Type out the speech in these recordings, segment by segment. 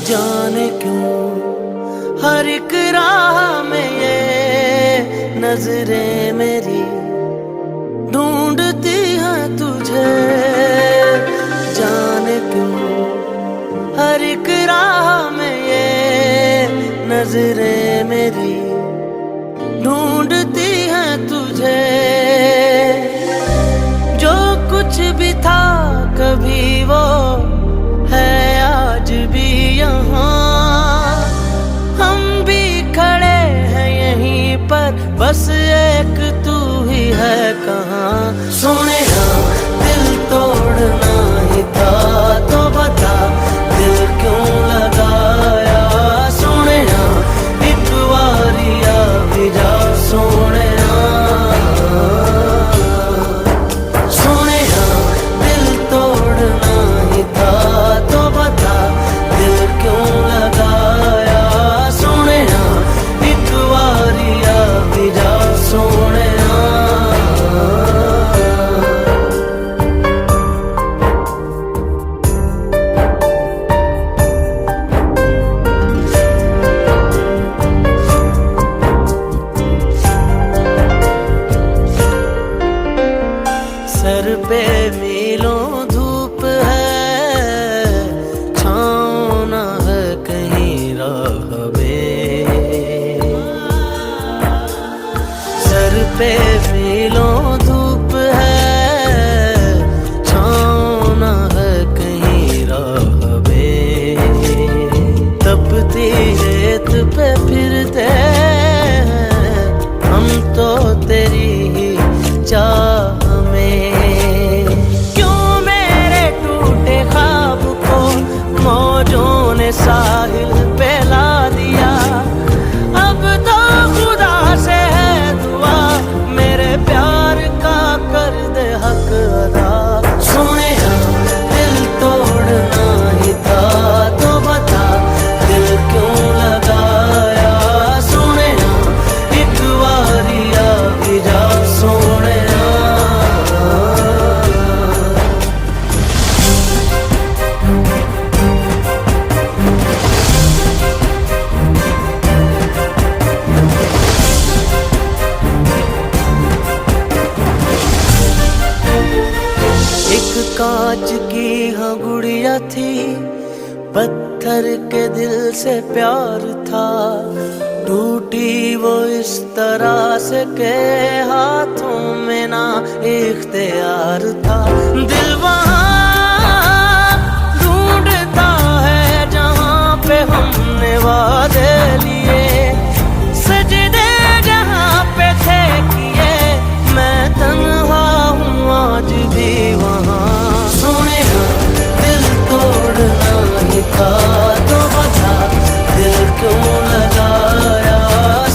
जाने क्यों हर एक राह में ये नजरें मेरी ढूंढती हैं तुझे। जाने क्यों हर एक राह में ये नजरें मेरी ढूंढती हैं तुझे। जो कुछ भी था कभी वो है आज भी यहाँ, हम भी खड़े हैं यहीं पर, बस एक तू ही है कहाँ। सोनिया दिल तोड़ना ही था तो बता दिल क्यों लगाया। सोनिया एक बारिया भी जा सोनिया, सोनिया दिल तोड़ना ही था तो बता दिल क्यों लगाया। सोनिया एक बारिया भी जा सोनिया। सर पे मीलों धूप है, छाँव न है कहीं राह में। सर पे मीलों धूप है, छाँव न है कहीं राह में। तपती रेत पे फिरते हैं हम तो तेरी ही चाह में। क्यों मेरे टूटे ख्वाब को मौजों ने साहिल पे ला दिया। अब तो खुदा से है दुआ मेरे प्यार का कर दे हक अदा। सोनिया दिल तोड़ना ही था तो बता दिल क्यों लगाया। सोनिया एक बारिया भी जा सोनिया। एक कांच की हाँ गुड़िया थी, पत्थर के दिल से प्यार था। टूटी वो इस तरह से के हाथों में ना इख्तियार था। दिल वहाँ ढूंढता है जहाँ पे हमने वादे लिए। सजदे जहाँ पे थे किए मैं तन्हा हूँ आज भी वहाँ। सोनिया दिल तोड़ना ही था तो बता दिल क्यों लगाया।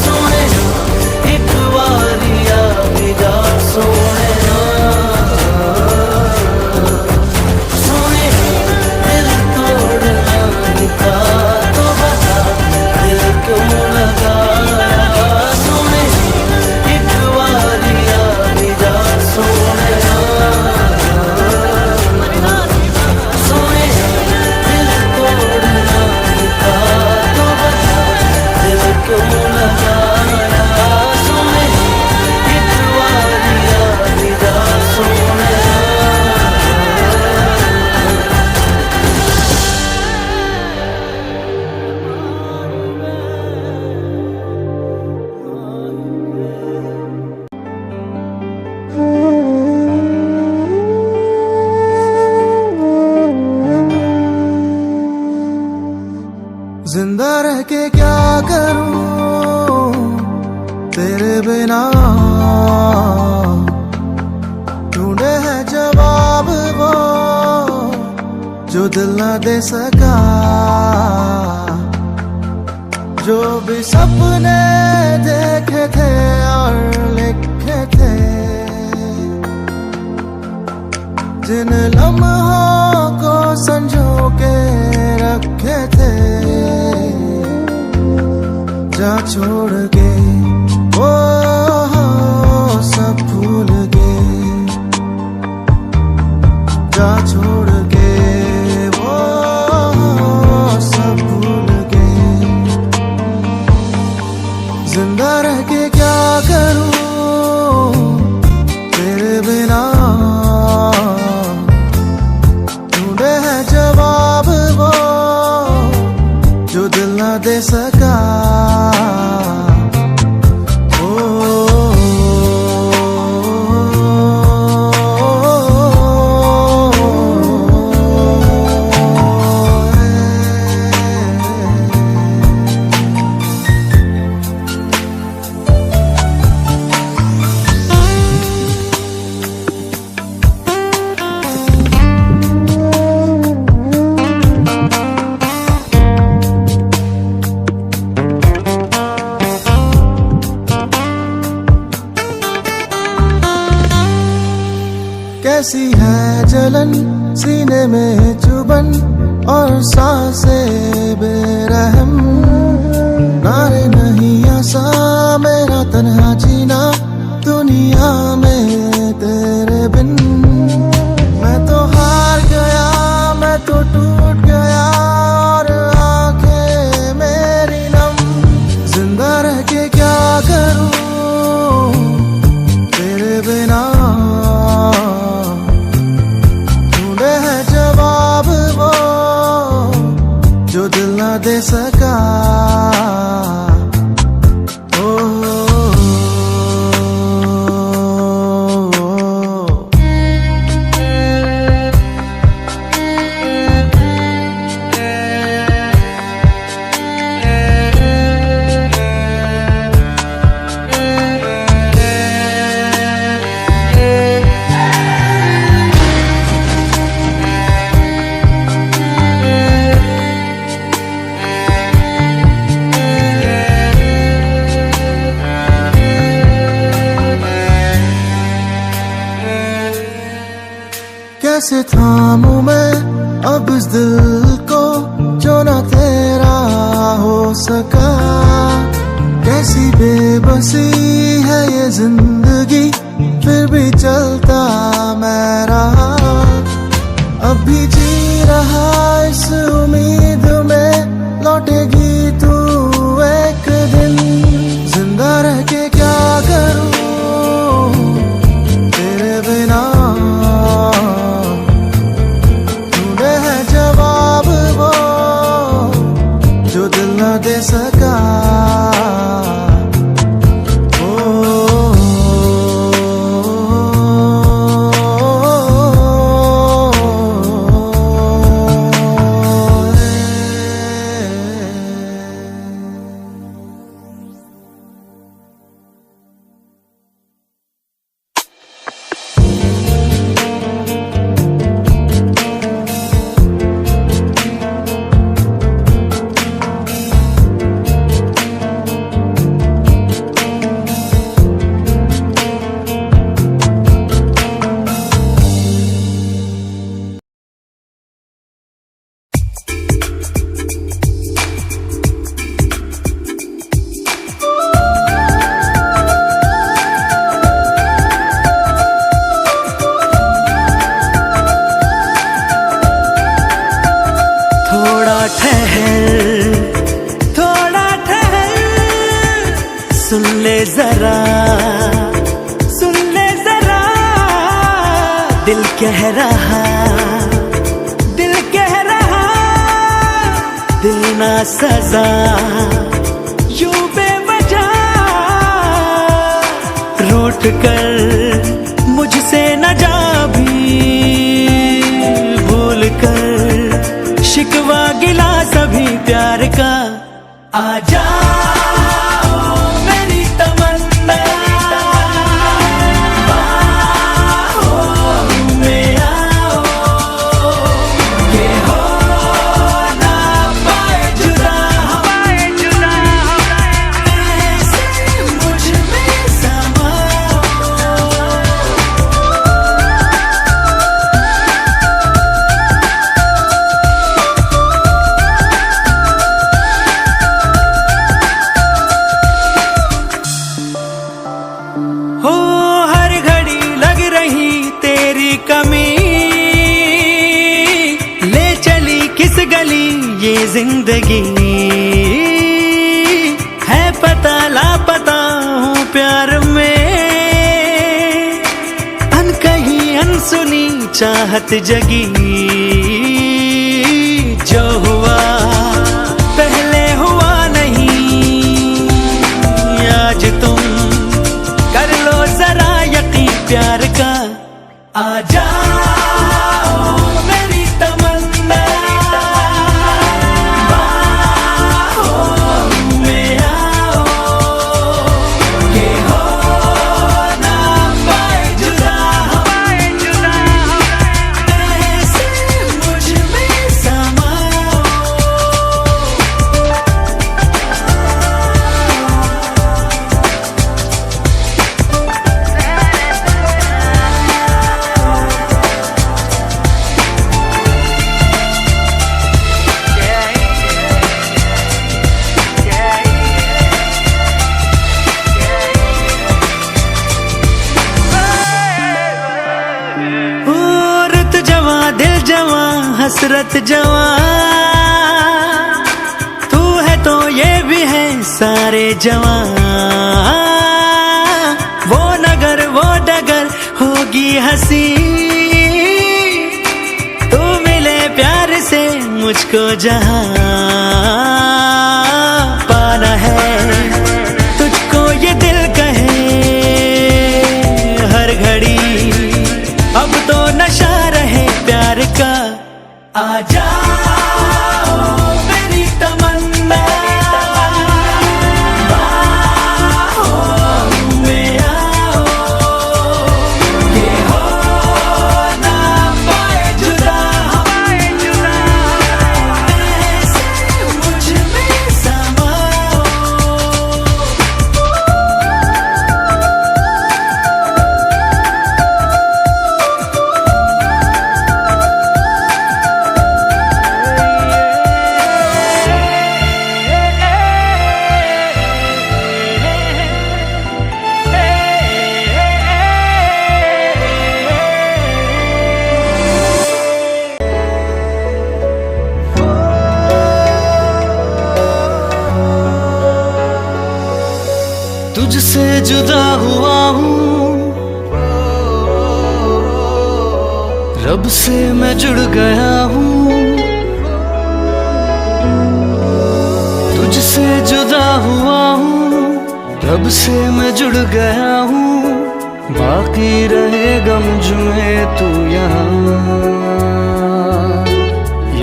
सोनिया एक बारिया भी जा सोनिया। सोनिया दिल तोड़ना ही था तो बता दिल क्यों लगाया। सोनिया एक बारिया भी जा सोनिया। सोनिया दिल तोड़ना ही था तो बता दिल क्यों लगाया। सोनिया एक बारिया भी जा सोनिया। जिंदा रह के क्या करूं तेरे बिना, ढूंढे हैं जवाब वो जो दिल ना दे सका। जो भी सपने देखे थे और लिखे थे, जिन लम्हों को संजो के रखे थे, जा छोड़ के वो सब भूल के, जा छोड़ के वो सब भूल के। जिंदा रह के क्या करूं तेरे बिना, ढूंढे है जवाब वो जो दिल ना दे सका। कैसी है जलन सीने में चुभन और सांसें बेरहम। नारे नहीं आसा मेरा तन्हा जीना दुनिया में तेरे बिन। मैं तो हार गया, मैं तो टूट गया और आंखें मेरी नम। जिंदा रह के क्या करूं तेरे बिना, जो दिल ना दे सका। कैसे थामूं मैं अब इस दिल को जो ना तेरा हो सका। कैसी बेबसी है ये जिंदगी फिर भी चलता मैं रहा। अब भी जी रहा इस उम्मीद में लौटेगी तू एक दिन। जिंदा रह के क्या करूं तेरे बिना, जो दिल ना दे सका। सुन ले जरा, सुन ले जरा, दिल कह रहा, दिल कह रहा, दिल ना सजा यूं बेवजह रूठ कर मुझसे न जा भी, भूल कर शिकवा गिला सभी प्यार का। आजा किस गली ये जिंदगी है, पता लापता हूँ प्यार में। अनकही अनसुनी चाहत जगी, जो हुआ पहले हुआ नहीं। आज तुम कर लो जरा यकीन प्यार का, आ जाओ मेरी तमन्ना, बाहों में आओ, ये हो ना पाए जुदा, ऐसे मुझ में समाओ। औरत जवां दिल जवां हसरत जवां, तू है तो ये भी है सारे जवां। वो नगर वो डगर होगी हंसी, तू मिले प्यार से मुझको जहां। पाना है तुझको ये दिल कहे हर घड़ी, अब तो नशा रहे प्यार का, आ जाओ मेरी तमन्ना, बाहों में आओ, ये हो ना पाए जुदा, ऐसे मुझ में समाओ। तुझसे जुदा हुआ हूँ, रब से मैं जुड़ गया हूँ। तुझसे जुदा हुआ हूँ, रब से मैं जुड़ गया हूँ। बाकी रहेगा मुझ में तू यहाँ,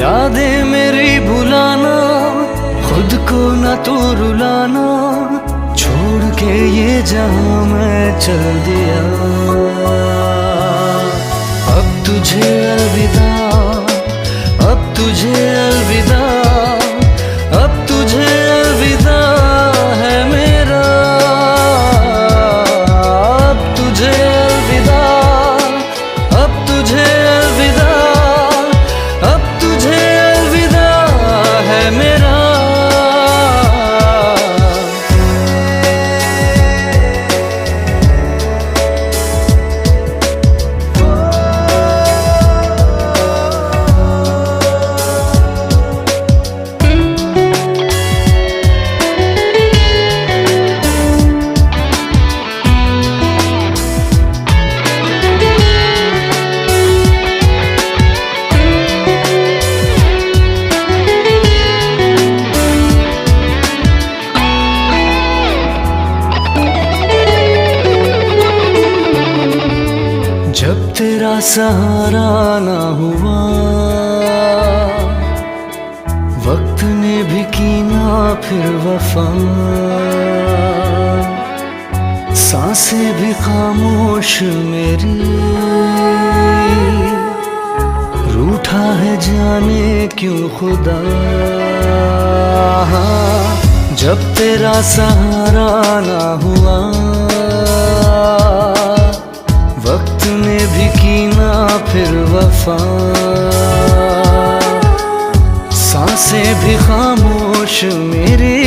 यादें मेरी भुलाना, खुद को न तो रुलाना। छोड़ के ये जहां मैं चल दिया, अब तुझे अलविदा, अब तुझे अलविदा, अब तुझे अलविदा है मेरा। अब तुझे अलविदा, अब तुझे अलविदा, अब तुझे अलविदा है मेरा। जब तेरा सहारा ना हुआ, वक्त ने भी की ना फिर वफा। सांसें भी खामोश मेरी, रूठा है जाने क्यों खुदा। जब तेरा सहारा ना हुआ, वक्त ने भी की ना फिर वफा। सांसें भी खामोश मेरी,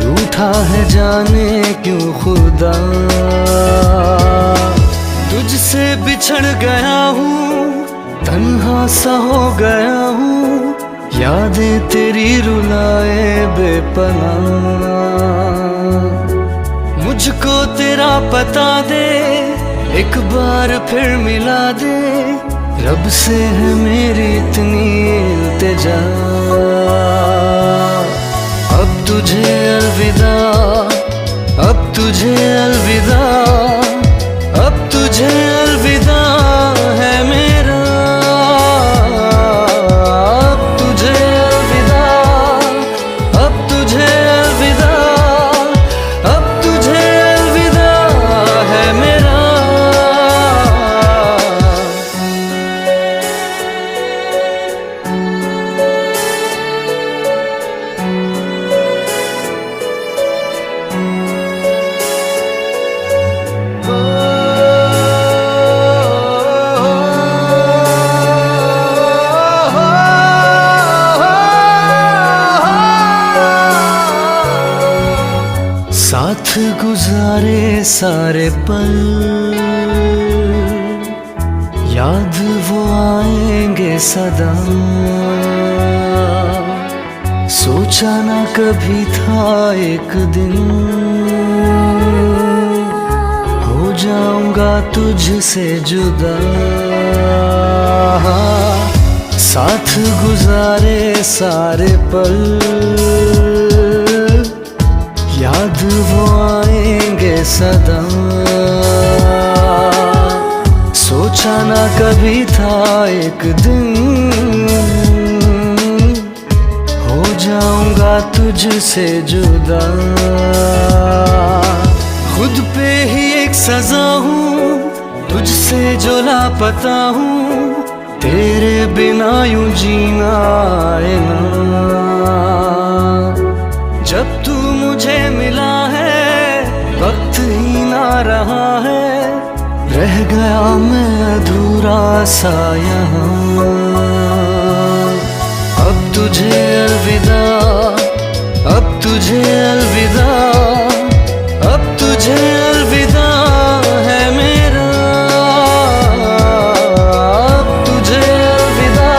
रूठा है जाने क्यों खुदा। तुझसे बिछड़ गया हूँ, तन्हा तन्हा सा हो गया हूँ, यादें तेरी रुलाए बेपनाह। मुझको तेरा पता दे, एक बार फिर मिला दे, रब से है मेरी इतनी इल्तिजा। अब तुझे अलविदा, अब तुझे अलविदा, अब तुझे अलविदा है मेरा। अब तुझे अलविदा, अब तुझे अलविदा, अब तुझे अलविदा है मेरा। साथ गुजारे सारे पल, याद वो आएंगे सदा। सोचा ना कभी था एक दिन हो जाऊंगा तुझसे जुदा। साथ गुजारे सारे पल, याद वो आएंगे सदा। सोचा ना कभी था एक दिन हो जाऊंगा तुझसे जुदा। खुद पे ही एक सजा हूँ, तुझसे जो लापता हूँ, तेरे बिना यूं जीना आए ना। जब तू मुझे मिला है, वक्त ही ना रहा है, रह गया मैं अधूरा सा यहाँ। अब तुझे अलविदा, अब तुझे अलविदा, अब तुझे अलविदा है मेरा। अब तुझे अलविदा,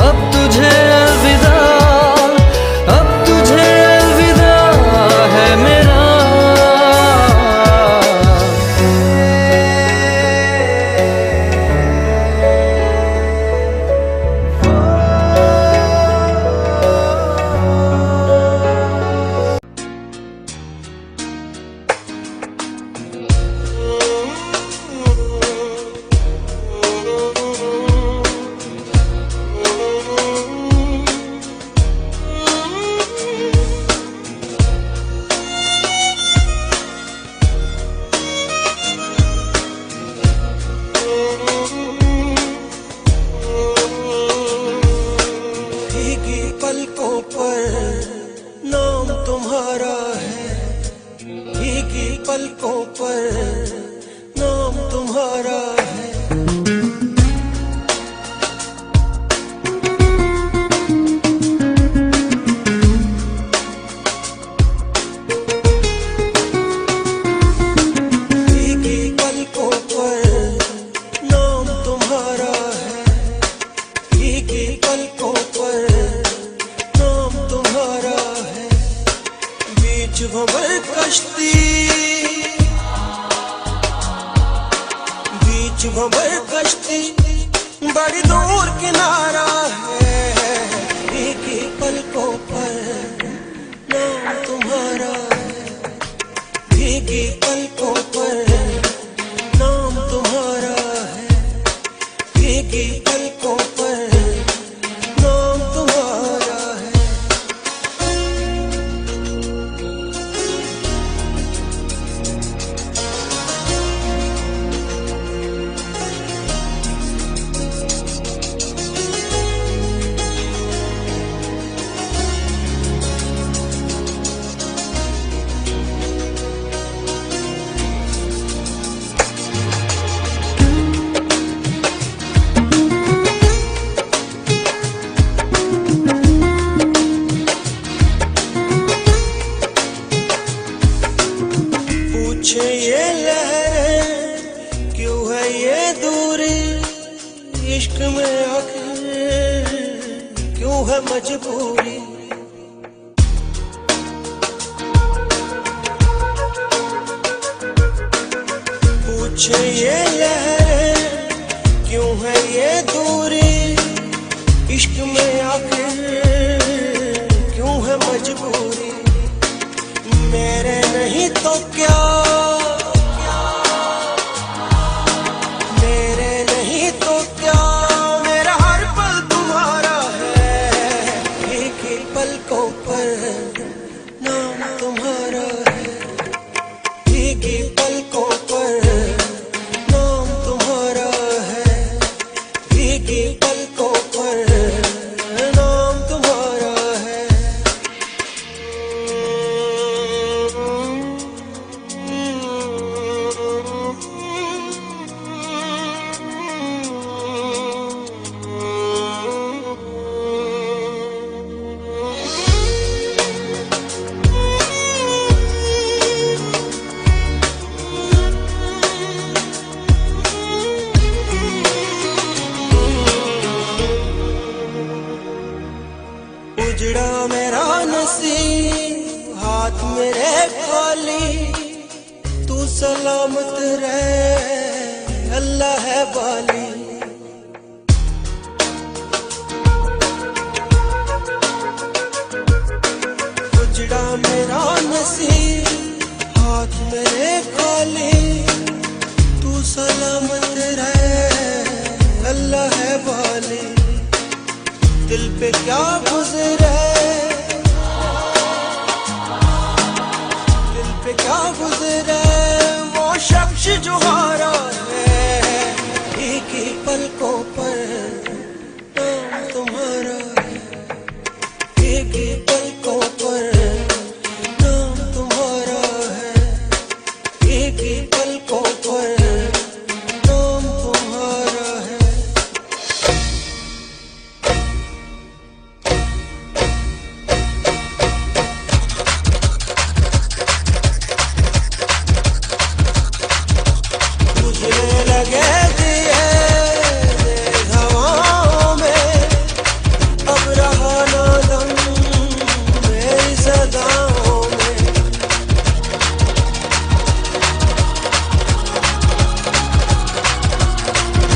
अब तुझे अलविदा, अब तुझे अलविदा है मेरा। पलकों पर नाम तुम्हारा है, भीगी पलकों पर नाम तुम्हारा है। भीगी पलकों पर नाम तुम्हारा है, भीगी पलकों पर भंवर कश्ती, बीच भंवर कश्ती, बड़ी दूर किनारा है। भीगी पलकों पर नाम तुम्हारा है, भीगी पलकों पर नाम तुम्हारा है, भीगी पलकों पर नाम तुम्हारा है। में आखिर क्यों है मजबूरी। पूछे ये लहरें क्यों है ये दूरी, इश्क में आखिर क्यों है मजबूरी। मेरे नहीं तो क्या, मेरे नहीं तो क्या, मेरा हर पल तुम्हारा है। एक ही पलकों पर नाम तुम्हारा है, एक ही पलकों पर नाम तुम्हारा है, एक ही पलकों पर नाम तुम्हारा है। उजड़ा मेरा नसीब हाथ मेरे खाली, तू सलामत रहे अल्लाह है बाली। उजड़ा मेरा नसीब हाथ मेरे खाली, तू सलामत रहे अल्लाह है बाली। दिल पे क्या गुजरे, दिल पे क्या गुजरे, वो शख्स जो हारा है। एक ही पलकों पर नाम तुम्हारा है, एक ही पलकों पर नाम तुम्हारा है, एक ही पलकों पर नाम तुम्हारा है। लगे दिए हवाओं में, अब रहा ना दम मेरी सदाओं में।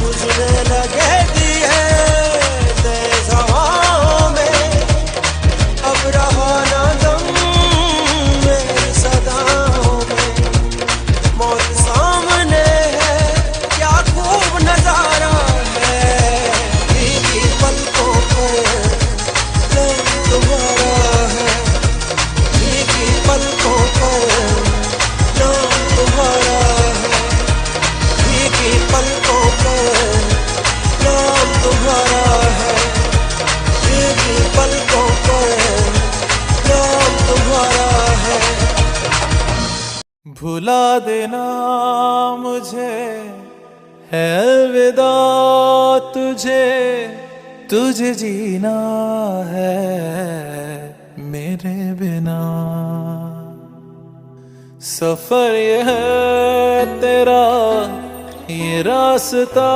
बुझने लगे दिए हवाओं में, अब रहा ना दम मेरी सदाओं में। मौत सामने नजारा है, एक ही पलकों पर नाम तुम्हारा है, एक ही पलकों पर नाम तुम्हारा है, एक ही पलकों पर नाम तुम्हारा है, एक ही पलकों पर नाम तुम्हारा है। भुला देना मुझे है अलविदा, तुझे तुझे जीना है मेरे बिना। सफर ये है तेरा, ये रास्ता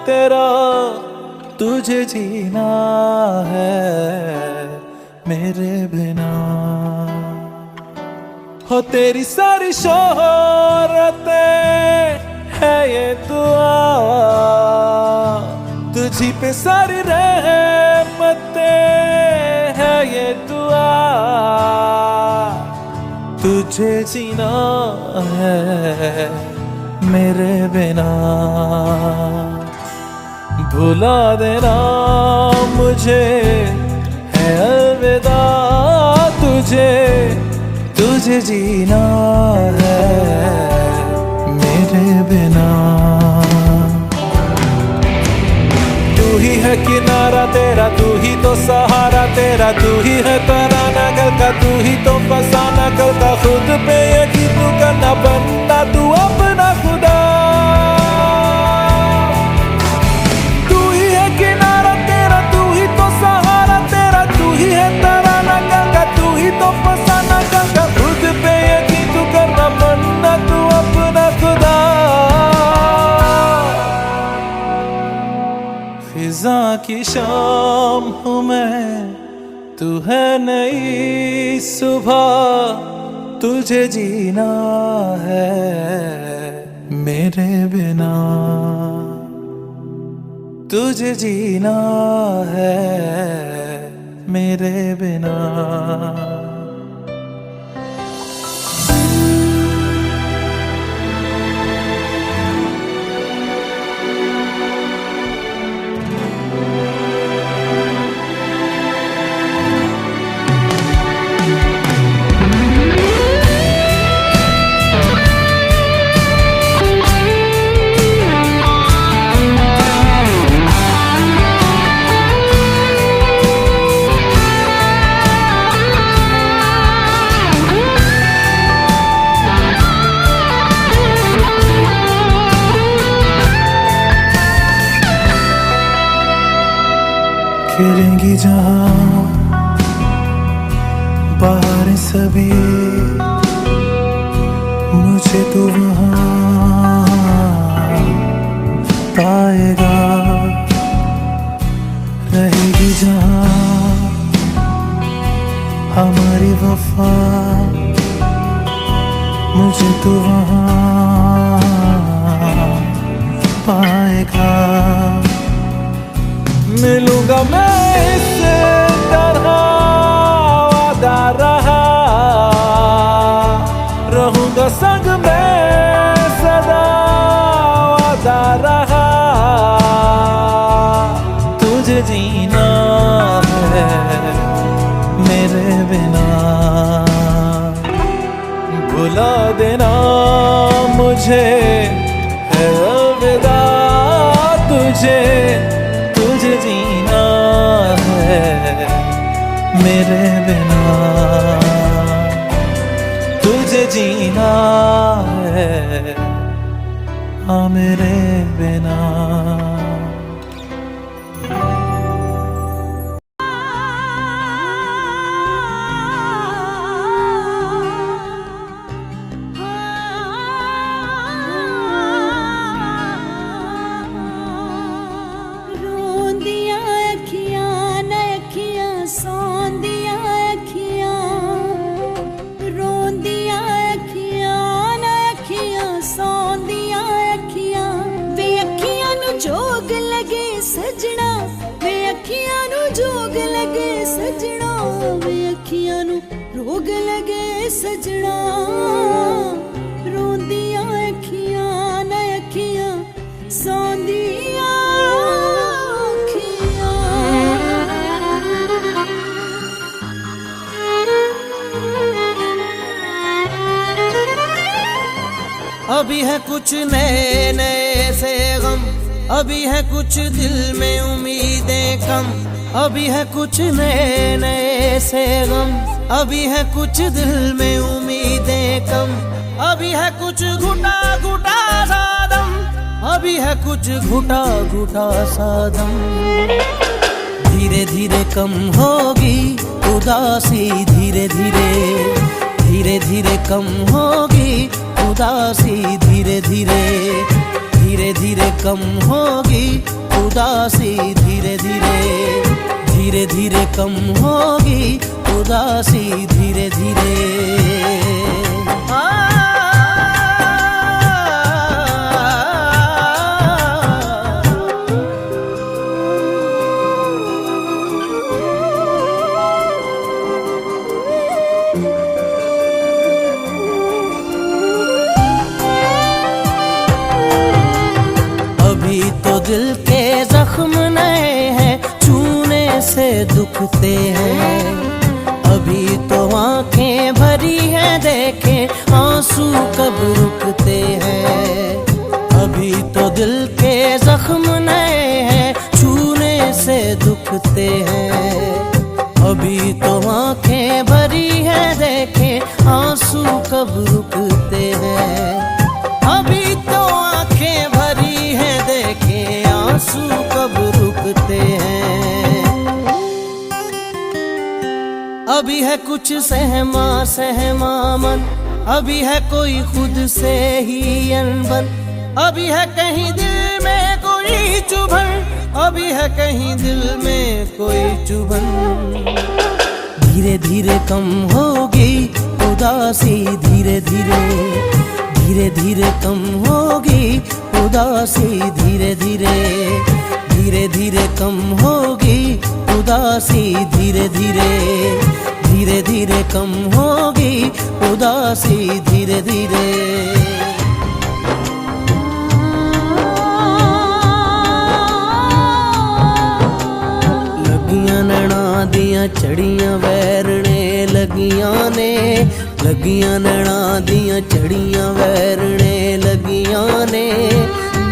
तेरा, तुझे जीना है मेरे बिना। हो तेरी सारी शोहरतें है ये दुआ, तुझी पे सारी रहमतें है ये दुआ। तुझे जीना है मेरे बिना। भुला देना मुझे है अलविदा, तुझे तुझे जीना है मेरे बिना। तू ही है किनारा तेरा, तू ही तो सहारा तेरा, तू ही है तराना कल का, तू ही तो फसाना कल का। खुद पे यकीन तू करना, बनना तू अपना खुदा। तू ही है किनारा तेरा, तू ही तो सहारा तेरा, तू ही है तराना कल का, तू ही तो फसाना कल का। खुद पे यकीन तू करना, बनना तू अपना खुदा। खिज़ां की शाम हूँ मैं, तू है नई सुबह, तुझे जीना है मेरे बिना, तुझे जीना है मेरे बिना। खिलेंगी जहाँ बाहर सभी, मुझे तो वहाँ पाएगा। रहेगी जहाँ हमारी वफा, मुझे तो वहाँ पाएगा। मिलूंगा मैं इससे तरह वादा रहा, रहूंगा संग में सदा वादा रहा। तुझे जीना है मेरे बिना, भुला देना मुझे है अलविदा। तुझे जीना है मेरे बिना, तुझे जीना है हाँ मेरे बिना। जोग लगे सजना वे अखियां नू, जोग लगे सजना वे अखियां नू, रोग लगे सजना। रोंदियां अखियां न अखियां, सौंदियां अखियां। अभी है कुछ नए नए से गम, अभी है कुछ दिल में उम्मीदें कम। अभी है कुछ नए नए से गम, अभी है कुछ दिल में उम्मीदें कम। अभी है कुछ घुटा घुटा सा दम, अभी है कुछ घुटा घुटा सा दम। धीरे धीरे कम होगी उदासी, धीरे धीरे धीरे धीरे कम होगी उदासी। धीरे धीरे धीरे धीरे कम होगी उदासी, धीरे धीरे धीरे धीरे कम होगी उदासी, धीरे धीरे। तो दिल के जख्म नए हैं, छूने से दुखते हैं। अभी तो आंखें भरी हैं, देखें आंसू कब रुकते हैं। अभी तो दिल के जख्म नए हैं, छूने से दुखते हैं। अभी तो आंखें भरी हैं, देखें आंसू कब रुकते हैं। अभी तो आंखें भरी हैं, देखें आंसू कब रुकते हैं। अभी है कुछ सहमा सहमा मन, अभी है कोई खुद से ही अनबन। अभी है कहीं दिल में कोई होगी चुभन, अभी है कहीं दिल में कोई चुभन। धीरे धीरे कम होगी उदासी, धीरे धीरे धीरे धीरे कम होगी उदासी, धीरे धीरे धीरे धीरे कम होगी उदासी, धीरे धीरे धीरे धीरे कम होगी उदासी, धीरे धीरे। लगियां नैना दियां चढ़ियां वैरने लगियां ने, लगियां नैना दियां चढ़ियां वैरने लगियां ने।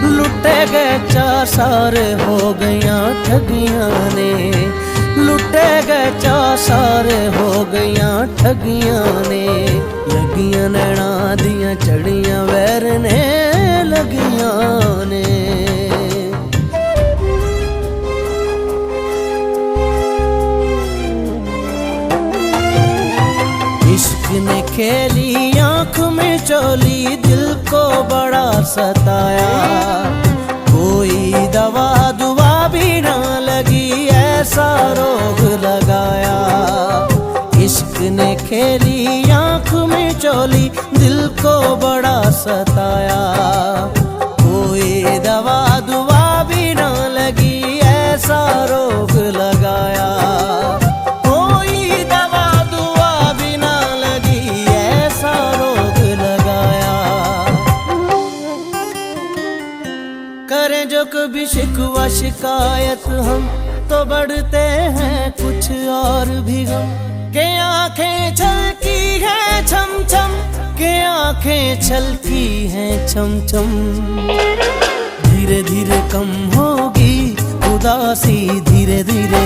लुटे गए चार सारे हो गईयां ठगियां ने, लुटे गए चार सारे हो गईयां ठगियां ने। लगियां नैना दियां चढ़ियां वैरने लगियां ने। इश्क ने खेली आँख में चोली, दिल को बड़ा सताया। कोई दवा दुआ भी ना लगी, ऐसा रोग लगाया। इश्क ने खेली आँख में चोली, दिल को बड़ा सताया। कोई दवा दुआ भी ना लगी, ऐसा रोग लगाया। करें जो कभी शिकवा शिकायत हम, तो बढ़ते हैं कुछ और भी गम। के आंखें छलकी हैं छम छम, के आंखें छलकी हैं छम छम। धीरे धीरे कम होगी उदासी, धीरे धीरे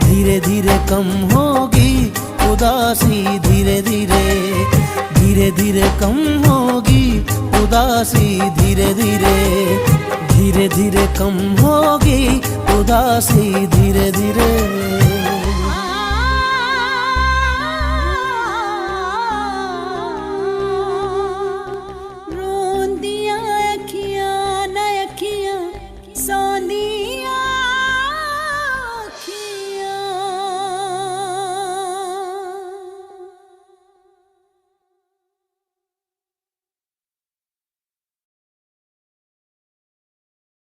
धीरे धीरे कम होगी उदासी, धीरे धीरे धीरे धीरे कम होगी उदासी, धीरे धीरे धीरे धीरे कम होगी उदासी, धीरे धीरे।